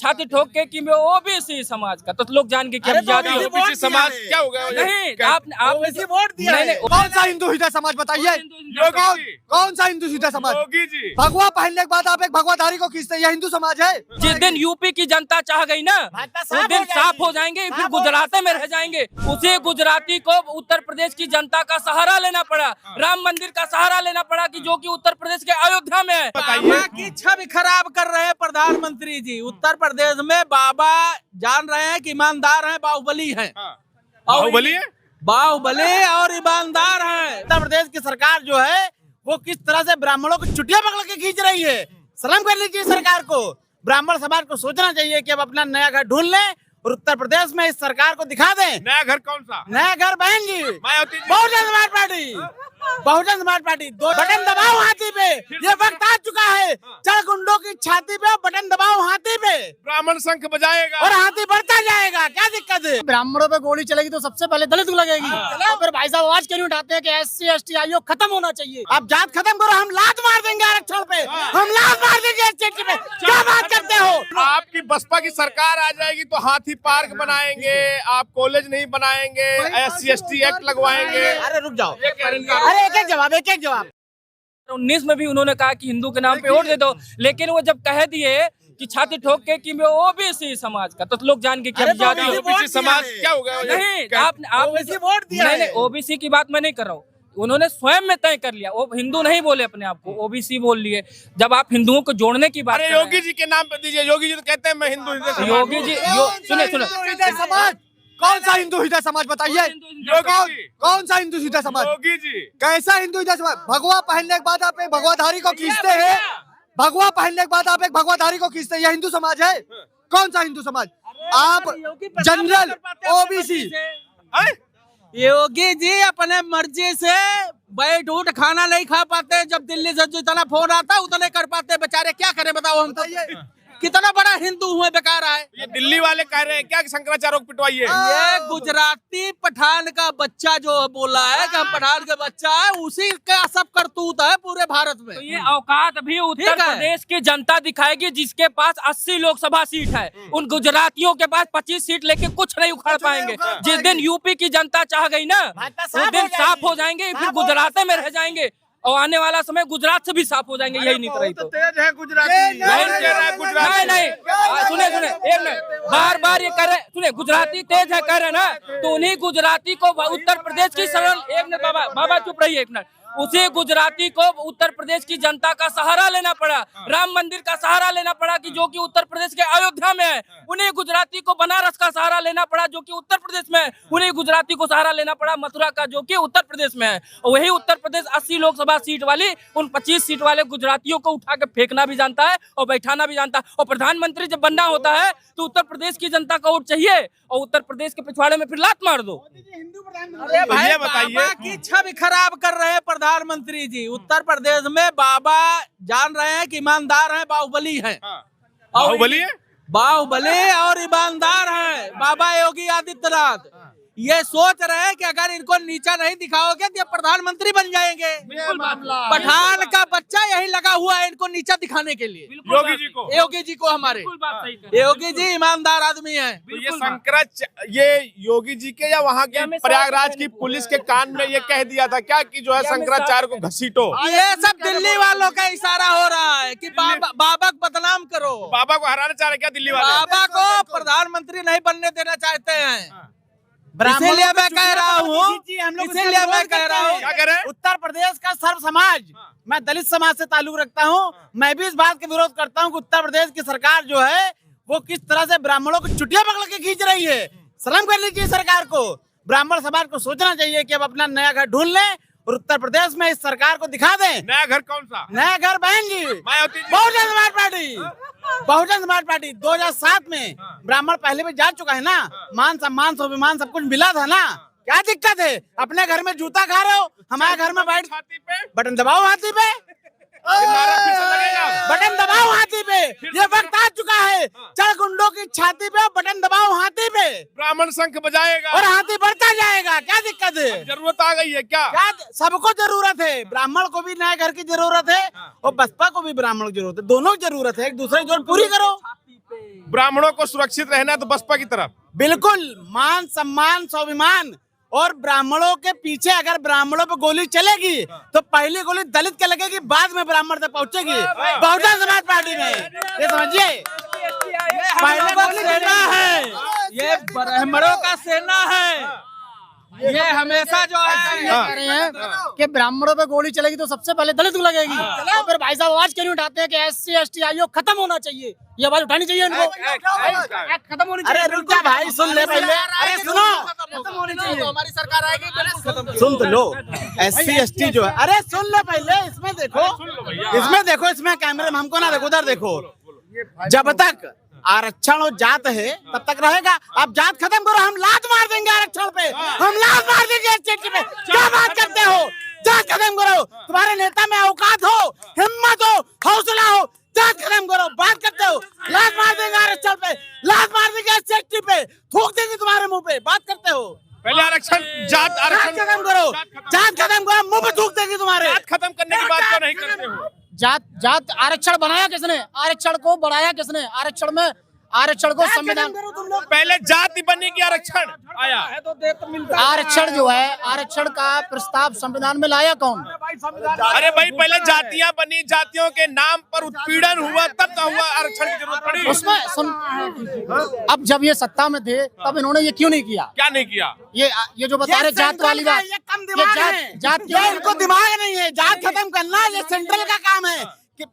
छाती ठोक के कि मैं ओबीसी समाज का, तो लोग जान के क्या जाति ओबीसी समाज क्या होगा? नहीं, आप वोट दिया है। कौन सा हिंदू सीधा समाज बताइए? कौन सा हिंदू सीधा समाज? योगी जी। भगवा पहनने के बाद आप एक भगवाधारी को खींचते हैं, यह हिंदू समाज है? जिस दिन यूपी की जनता चाह गई ना, उस दिन साफ हो जाएंगे, फिर गुजराती में रह जाएंगे। उसी गुजराती को उत्तर प्रदेश की जनता का सहारा लेना पड़ा, राम मंदिर का सहारा लेना पड़ा, कि जो कि उत्तर प्रदेश के अयोध्या में है। बाबा की छवि खराब कर रहे हैं प्रधानमंत्री जी। उत्तर प्रदेश में बाबा जान रहे हैं कि ईमानदार हैं, बाहुबली हैं। बाहुबली है? बाहुबली और ईमानदार हैं। उत्तर प्रदेश की सरकार जो है वो किस तरह से ब्राह्मणों को चुटिया पकड़ के खींच रही है। शर्म कर लीजिए सरकार को। ब्राह्मण समाज को सोचना चाहिए कि अब अपना नया घर ढूंढ लें और उत्तर प्रदेश में इस सरकार को दिखा दें। नया घर कौन सा? नया घर बहन जी, मायावती जी। Bahujan Samaj party, Bahujan Samaj party. दो बटन दबाओ हाथी पे, ये वक्त आ चुका है। चढ़ गुंडों की छाती पे बटन दबाओ हाथी पे, ब्राह्मण शंख बजाएगा और हाथी बढ़ता जाएगा। क्या दिक्कत है? ब्राह्मणों पे गोली चलेगी तो सबसे पहले दलित को लगेगी। तो फिर भाई साहब आवाज क्यों नहीं उठाते हैं कि SC ST आयोग खत्म होना चाहिए? आप जात खत्म करो, हम लात मार देंगे आरक्षण पे, हम लात मार देंगे SC पे। क्या बात करते हो? आपकी बसपा की सरकार आ जाएगी तो हाथी पार्क बनाएंगे, आप कॉलेज नहीं बनाएंगे, SC ST एक्ट लगवाएंगे। अरे रुक जाओ, अरे एक एक जवाब, एक एक जवाब। 19 में भी उन्होंने कहा कि हिंदू के नाम पे वोट दे दो, लेकिन वो जब कह दिए कि छाती ठोक के कि मैं ओबीसी समाज का, तो लोग जान के क्या जाति ओबीसी समाज क्या होगा? नहीं, आप वोट दिया है। नहीं, ओबीसी की बात मैं नहीं कर रहा हूँ। उन्होंने स्वयं में तय कर लिया, वो हिंदू नहीं बोले अपने आप को, ओबीसी बोल लिए। जब आप हिंदुओं को जोड़ने की बात अरे कर रहे योगी जी के नाम पे दीजिए। योगी जी तो कहते हैं मैं हिंदू हैं, योगी जी सुने समाज कौन सा हिंदू सीधा समाज बताइए? कौन सा हिंदू सीधा समाज? योगी जी। कैसा हिंदू सीधा समाज? भगवा पहनने के बाद आप एक भगवाधारी को खींचते हैं, भगवा पहनने के बाद आप एक भगवाधारी को खींचते हैं, यह हिंदू समाज है? कौन सा हिंदू समाज? आप जनरल ओबीसी। योगी जी अपने मर्जी से बैठ उठ खाना नहीं खा पाते। जब दिल्ली से जितना फोन आता उतने कर पाते बेचारे। क्या करें बताओ? हम तो कितना बड़ा हिंदू हुए बेकार आए। ये दिल्ली वाले कह रहे हैं क्या कि शंकराचार्य को पिटवाइए? ये गुजराती पठान का बच्चा जो बोला है कि हम पठान का बच्चा है, उसी का सब करतूत है पूरे भारत में। तो ये औकात भी उत्तर प्रदेश की जनता दिखाएगी, जिसके पास 80 लोकसभा सीट है। उन गुजरातियों के पास 25 सीट लेके कुछ नहीं उखाड़ पाएंगे। जिस दिन यूपी की जनता चाह गई ना, उस दिन साफ हो जाएंगे, फिर गुजरात में रह जाएंगे, और आने वाला समय गुजरात से भी साफ हो जाएंगे। यही नहीं रही तो तेज है गुजराती। नहीं, सुने एक मिनट, बार ये कह रहे, सुने गुजराती तेज है कह रहे ना, तो उन्हीं गुजराती को उत्तर प्रदेश की सरल, एक मिनट बाबा चुप रहिए एक मिनट। उसी गुजराती को उत्तर प्रदेश की जनता का सहारा लेना पड़ा, राम मंदिर का सहारा लेना पड़ा, कि जो कि उत्तर प्रदेश के अयोध्या में है। उन्हीं गुजराती को बनारस का सहारा लेना पड़ा, जो कि उत्तर प्रदेश में है। उन्हीं गुजराती को सहारा लेना पड़ा मथुरा का, जो कि उत्तर प्रदेश में है। और वही उत्तर प्रदेश 80 लोकसभा सीट वाली उन 25 सीट वाले गुजरातियों को उठा के फेंकना भी जानता है और बैठाना भी जानता है। और प्रधानमंत्री जब बनना होता है तो उत्तर प्रदेश की जनता का वोट चाहिए, और उत्तर प्रदेश के पिछवाड़े में फिर लात मार दो। अरे भाई, बाबा की छवि खराब कर रहे हैं प्रधानमंत्री जी। उत्तर प्रदेश में बाबा जान रहे हैं कि ईमानदार हैं, बाहुबली हैं। बाहुबली है? बाहुबली और ईमानदार हैं बाबा योगी आदित्यनाथ। ये सोच रहे हैं कि अगर इनको नीचा नहीं दिखाओगे तो ये प्रधानमंत्री बन जाएंगे। पठान का बच्चा यही लगा हुआ है इनको नीचा दिखाने के लिए। योगी जी को हमारे योगी जी ईमानदार आदमी हैं। तो ये योगी जी के या वहाँ के प्रयागराज की पुलिस के कान में ये कह दिया था क्या कि जो है शंकराचार्य को घसीटो? ये सब दिल्ली वालों का इशारा हो रहा है कि बाबा को बदनाम करो। बाबा को हराना चाह रहे क्या दिल्ली वाले? बाबा को प्रधानमंत्री नहीं बनने देना चाहते हैं। इसीलिए मैं कह रहा हूँ, इसीलिए मैं कह रहा हूँ, क्या कह रहे हैं? उत्तर प्रदेश का सर्व समाज, मैं दलित समाज से ताल्लुक रखता हूँ, मैं भी इस बात के विरोध करता हूँ कि उत्तर प्रदेश की सरकार जो है वो किस तरह से ब्राह्मणों को चुटिया पकड़ के खींच रही है। शर्म कर लीजिए सरकार को। ब्राह्मण समाज को सोचना चाहिए कि अब अपना नया घर ढूंढ लें और उत्तर प्रदेश में इस सरकार को दिखा दें। नया घर कौन सा? नया घर बहन जी, मायावती जी। Bahujan Samaj party, Bahujan Samaj party. 2007 में ब्राह्मण पहले भी जा चुका है ना, मान सम्मान स्वाभिमान सब कुछ मिला था ना। क्या दिक्कत है? अपने घर में जूता खा रहे हो, हमारे घर में बैठ छाती पे बटन दबाओ हाथी पे, बटन दबाओ हाथी पे। ये वक्त आ चुका है, चढ़ गुंडों की छाती पे बटन दबाओ हाथी पे, ब्राह्मण शंख बजाएगा और हाथी बढ़ता जाएगा। क्या दिक्कत है? जरूरत आ गई है क्या? सबको जरूरत है। ब्राह्मण को भी नए घर की जरूरत है और बसपा को भी ब्राह्मण की जरूरत है। दोनों की जरूरत है, एक दूसरे की जरूरत पूरी करो। ब्राह्मणों को सुरक्षित रहना तो बसपा की तरफ। बिल्कुल मान सम्मान स्वाभिमान। और ब्राह्मणों के पीछे अगर ब्राह्मणों पे गोली चलेगी तो पहली गोली दलित के लगेगी, बाद में ब्राह्मण तक पहुंचेगी बहुजन समाज पार्टी में, ये समझिए। पहले वो सेना है, ये ब्राह्मणों का सेना है। ये हमेशा जो है कह रहे हैं कि ब्राह्मणों पे गोली चलेगी तो सबसे पहले दलित को लगेगी। तो फिर भाई साहब आवाज क्यों नहीं उठाते हैं कि SC ST आयोग खत्म होना चाहिए? ये आवाज उठानी चाहिए इनको, खत्म होनी चाहिए। अरे रुक जा भाई, सुन ले पहले, अरे सुनो, खत्म होनी चाहिए। हमारी सरकार आएगी। सुन तो लो। SC ST जो है, अरे सुन लो पहले, इसमें देखो, इसमें देखो, इसमें कैमरे में हमको ना देखो, उधर देखो। जब तक आरक्षण और जात है तब तक रहेगा। अब जात खत्म करो, हम लात मार देंगे आरक्षण पे, हम लात मार देंगे SC पे। क्या बात करते हो? जात खत्म करो। तुम्हारे नेता में औकात हो, हिम्मत हो, हौसला हो, जात खत्म करो। बात करते हो, लात मार देंगे आरक्षण पे, लात मार देंगे SC पे, थूक देंगे तुम्हारे मुंह पे। बात करते हो, पहले आरक्षण जात आरक्षण खत्म करो, जात खत्म करो, मुंह पे थूक देंगे तुम्हारे। जात खत्म करने की बात क्यों नहीं करते हो? जात आरक्षण बनाया किसने? आरक्षण को बढ़ाया किसने? आरक्षण को संविधान, पहले जाति बनेगी, आरक्षण आया। आरक्षण जो है, आरक्षण का प्रस्ताव संविधान में लाया कौन? अरे भाई पहले जातियां बनी, जातियों के नाम पर उत्पीड़न हुआ, तब तो हुआ आरक्षण की जरूरत पड़ी। उसमें अब जब ये सत्ता में थे तब इन्होंने ये क्यों नहीं किया? क्या नहीं किया? ये जो बता रहे जात वाली बात, ये कम दिमाग है, जात ये इनको दिमाग नहीं है। जात खत्म करना ये सेंट्रल का काम है, कि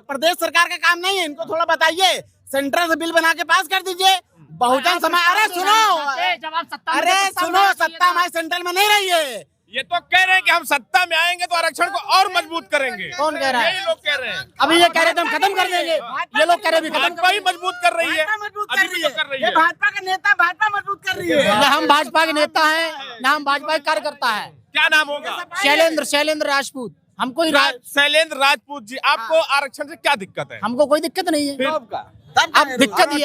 प्रदेश सरकार का काम नहीं है। इनको थोड़ा बताइए, सेंट्रल से बिल बना के पास कर दीजिए। बहुजन समाज, अरे सुनो, जब आप सत्ता अरे सुनो, सत्ता हमारे सेंट्रल में नहीं रही है। ये तो कह रहे हैं कि हम सत्ता में आएंगे तो आरक्षण को और मजबूत करेंगे। कौन कह रहा है? यही लोग कह रहे हैं। अभी ये कह रहे थे हम खत्म कर देंगे, ये लोग कह रहे हैं भाजपा ही मजबूत कर रही है, भाजपा मजबूत अभी कर भी रही तो कर रही है। है। ये भाजपा का नेता, भाजपा मजबूत कर रही है। न हम भाजपा के नेता हैं, न हम भाजपा के कार्यकर्ता है। क्या नाम होगा? शैलेंद्र राजपूत। हमको शैलेंद्र राजपूत जी, आपको आरक्षण से क्या दिक्कत है? हमको कोई दिक्कत नहीं है। अब दिक्कत नहीं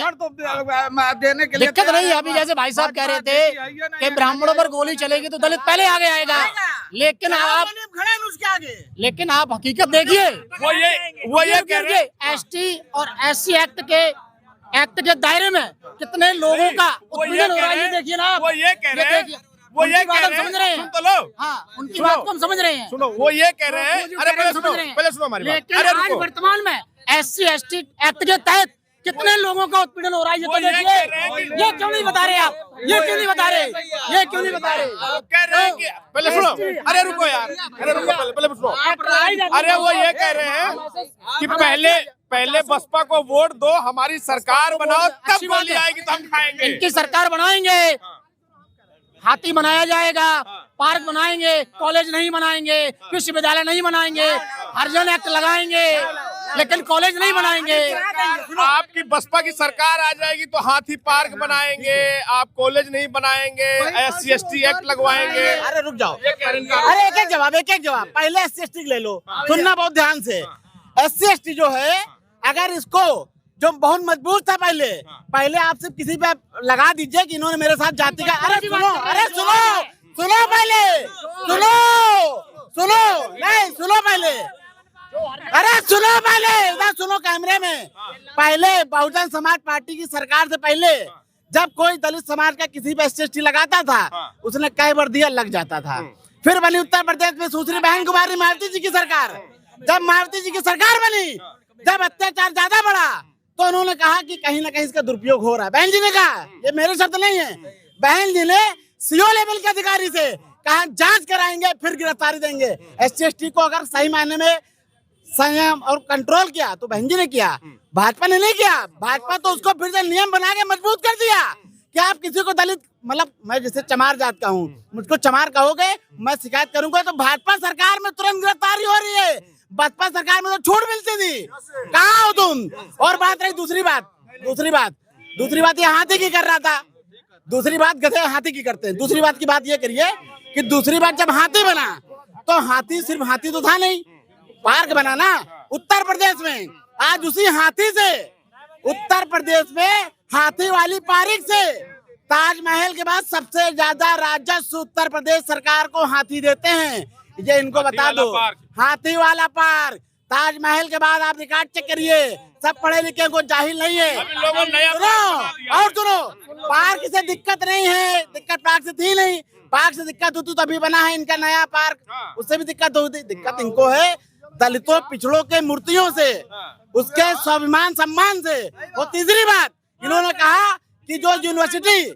है। अभी जैसे भाई साहब कह रहे थे कि ब्राह्मणों पर गोली चलेगी तो दलित पहले आगे आएगा, लेकिन आप हकीकत देखिए, वो ये कह रहे हैं, ST और SC एक्ट के दायरे में कितने लोगों का उत्पीड़न हो रहा है, ये देखिए ना आप। वो ये कह रहे हैं, वो ये कह रहे हैं, समझ रहे हैं, सुन तो लो, हाँ, उनकी बात को हम समझ रहे हैं। सुनो, वो ये कह रहे हैं, अरे पहले सुनो हमारी बात। लेकिन अरे आज रुको, वर्तमान में SC ST एक्ट के तहत कितने लोगों का उत्पीड़न हो रहा है, ये तो देखिए। ये क्यों नहीं बता रहे आप? ये क्यों नहीं बता रहे? ये क्यों नहीं बता रहे? वो कह रहे हैं कि पहले सुनो, अरे रुको यार, अरे रुको, पहले सुनो। अरे वो ये कह रहे हैं कि पहले बसपा को वोट दो, हमारी सरकार बनाओ, तब गोली आएगी तो हम खाएंगे। इनकी सरकार बनाएंगे, हाथी बनाया जाएगा, पार्क बनाएंगे, कॉलेज नहीं बनाएंगे, विश्वविद्यालय नहीं बनाएंगे, हरिजन एक्ट लगाएंगे, लेकिन कॉलेज नहीं बनाएंगे। आपकी बसपा की सरकार आ जाएगी तो हाथी पार्क बनाएंगे, आप कॉलेज नहीं बनाएंगे, SC ST एक्ट लगवाएंगे। अरे रुक जाओ, अरे एक एक जवाब। पहले SC ST ले लो, सुनना बहुत ध्यान से। SC ST जो है, अगर इसको जो बहुत मजबूत था पहले आप सिर्फ किसी पे लगा दीजिए कि इन्होंने मेरे साथ जाति का, अरे सुनो पहले, इधर सुनो कैमरे में। पहले बहुजन समाज पार्टी की सरकार से पहले जब कोई दलित समाज का किसी पे SC ST लगाता था, उसने कई बार दिया लग जाता था। फिर बनी उत्तर प्रदेश में सुश्री बहन कुमारी मायावती जी की सरकार। जब मायावती जी की सरकार बनी, जब अत्याचार ज्यादा बढ़ा, तो उन्होंने कहा कि कहीं ना कहीं इसका दुरुपयोग हो रहा है। बहन जी ने कहा, ये मेरे शब्द नहीं है, बहन जी ने CO लेवल के अधिकारी से कहा जांच कराएंगे फिर गिरफ्तारी देंगे। SC ST को अगर सही मायने में संयम और कंट्रोल किया तो बहन जी ने किया, भाजपा ने नहीं किया। भाजपा तो उसको फिर से नियम बना के मजबूत कर दिया कि आप किसी को दलित, मतलब मैं जैसे चमार जात का हूँ, मुझको चमार कहोगे, मैं शिकायत करूंगा तो भाजपा सरकार में तुरंत गिरफ्तारी हो रही है। बसपा सरकार में तो छूट मिलती थी, कहाँ हो तुम? और बात रही दूसरी बात ये हाथी की कर रहा था, दूसरी बात गधे हाथी की करते हैं। दूसरी बात की बात ये करिए कि दूसरी बात जब हाथी बना तो हाथी सिर्फ हाथी तो था नहीं, पार्क बना ना उत्तर प्रदेश में। आज उसी हाथी से उत्तर प्रदेश में हाथी वाली पार्क से ताजमहल के बाद सबसे ज्यादा राजस्व उत्तर प्रदेश सरकार को हाथी देते हैं। ये इनको बता दो, हाथी वाला पार्क। ताजमहल के बाद आप रिकॉर्ड चेक करिए, सब पढ़े लिखे को जाहिल नहीं है। अभी लोगों ने नया सुनो और सुनो, पार्क से दिक्कत नहीं है, दिक्कत पार्क से थी नहीं, पार्क से दिक्कत होती तभी बना है इनका नया पार्क, उससे भी दिक्कत होती। दिक्कत इनको है दलितों पिछड़ों के मूर्तियों से, उसके स्वाभिमान सम्मान से। और तीसरी बात, इन्होंने कहा कि जो यूनिवर्सिटी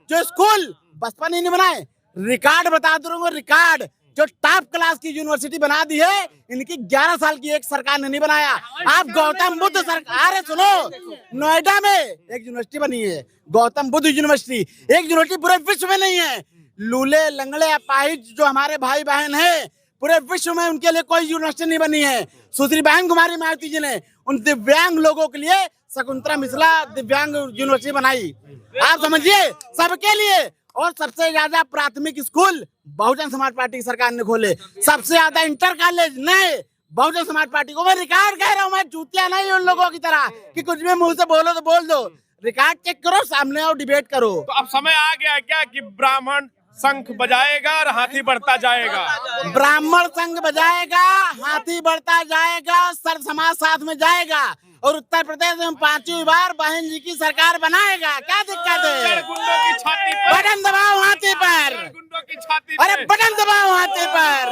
जो स्कूल बसपा ने नहीं बनाए, रिकॉर्ड बता दूंगा, रिकॉर्ड जो टॉप क्लास की यूनिवर्सिटी बना दी है इनकी 11 साल की एक सरकार ने नहीं बनाया। आप गौतम बुद्ध सरकार, सुनो, नोएडा में एक यूनिवर्सिटी बनी है गौतम बुद्ध यूनिवर्सिटी, एक यूनिवर्सिटी पूरे विश्व में नहीं है। लूले लंगड़े अपाहिज जो हमारे भाई बहन हैं पूरे विश्व में, उनके लिए कोई यूनिवर्सिटी नहीं बनी है। सुश्री बहन कुमारी मायावती जी ने उन दिव्यांग लोगों के लिए शकुंतला मिश्रा दिव्यांग यूनिवर्सिटी बनाई। आप समझिए, सबके लिए। और सबसे ज्यादा प्राथमिक स्कूल बहुजन समाज पार्टी की सरकार ने खोले, सबसे ज्यादा इंटर कॉलेज नए बहुजन समाज पार्टी को। मैं रिकॉर्ड कह रहा हूँ, मैं चूतिया नहीं उन लोगों की तरह कि कुछ भी मुंह से बोलो तो बोल दो। रिकॉर्ड चेक करो, सामने आओ, डिबेट करो। तो अब समय आ गया क्या कि ब्राह्मण शंख बजाएगा और हाथी बढ़ता जाएगा? ब्राह्मण संघ बजाएगा, हाथी बढ़ता जाएगा, सर्व समाज साथ में जाएगा और उत्तर प्रदेश में 5वीं बार बहन जी की सरकार बनाएगा। क्या दिक्कत है? गुंडों की छाती पर बटन दबाओ हाथी पर, गुंडों की छाती अरे पे। बटन दबाओ हाथी पर।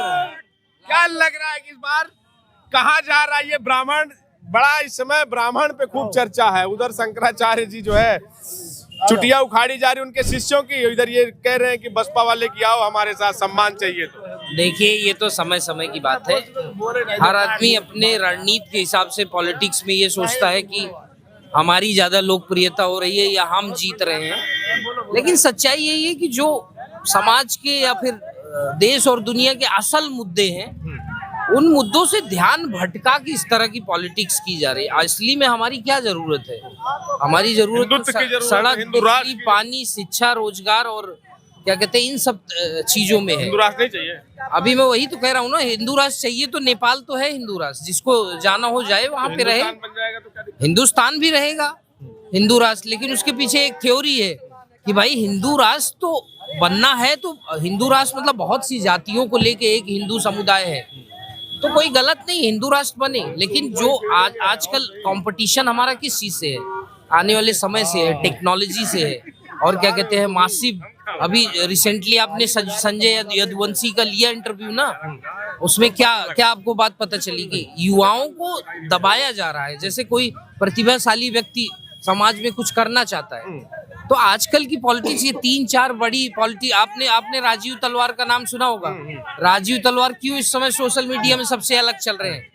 क्या लग रहा है कि इस बार कहाँ जा रहा है ये ब्राह्मण? बड़ा इस समय ब्राह्मण पे खूब चर्चा है। उधर शंकराचार्य जी जो है चुटिया उखाड़ी जा रही उनके शिष्यों की, इधर ये कह रहे हैं कि बसपा वाले की आओ हमारे साथ, सम्मान चाहिए। तो देखिए, ये तो समय समय की बात है। हर आदमी अपने रणनीति के हिसाब से पॉलिटिक्स में ये सोचता है कि हमारी ज्यादा लोकप्रियता हो रही है या हम जीत रहे हैं। लेकिन सच्चाई यही है कि जो समाज के या फिर देश और दुनिया के असल मुद्दे हैं, उन मुद्दों से ध्यान भटका के इस तरह की पॉलिटिक्स की जा रही है। असली में हमारी क्या जरूरत है? हमारी जरूरत हिंदुत्व की जरूरत है, सड़क, हिंदू राष्ट्र बिजली, पानी, शिक्षा, रोजगार और क्या कहते हैं, इन सब चीजों में है। हिंदू राष्ट्र नहीं चाहिए। अभी मैं वही तो कह रहा हूँ ना, हिंदू राष्ट्र चाहिए तो नेपाल तो है हिंदू राष्ट्र, जिसको जाना हो जाए वहां पे रहे। हिंदुस्तान बन जाएगा तो क्या दिक्कत? हिंदुस्तान भी रहेगा हिंदू राष्ट्र, लेकिन उसके पीछे एक थ्योरी है कि भाई हिंदू राष्ट्र तो बनना है, तो हिंदू राष्ट्र मतलब बहुत सी जातियों को लेके एक हिंदू समुदाय है, तो कोई गलत नहीं हिंदू राष्ट्र बने। लेकिन जो आजकल कंपटीशन हमारा किस चीज से है? आने वाले समय से है, टेक्नोलॉजी से है, और क्या कहते हैं, मासिव। अभी रिसेंटली आपने संजय यदुवंशी का लिया इंटरव्यू ना, उसमें क्या क्या आपको बात पता चली कि युवाओं को दबाया जा रहा है। जैसे कोई प्रतिभाशाली व्यक्ति समाज में कुछ करना चाहता है, तो आजकल की पॉलिटिक्स, ये 3-4 बड़ी पॉलिटिक्स, आपने राजीव तलवार का नाम सुना होगा। राजीव तलवार क्यों इस समय सोशल मीडिया में सबसे अलग चल रहे हैं?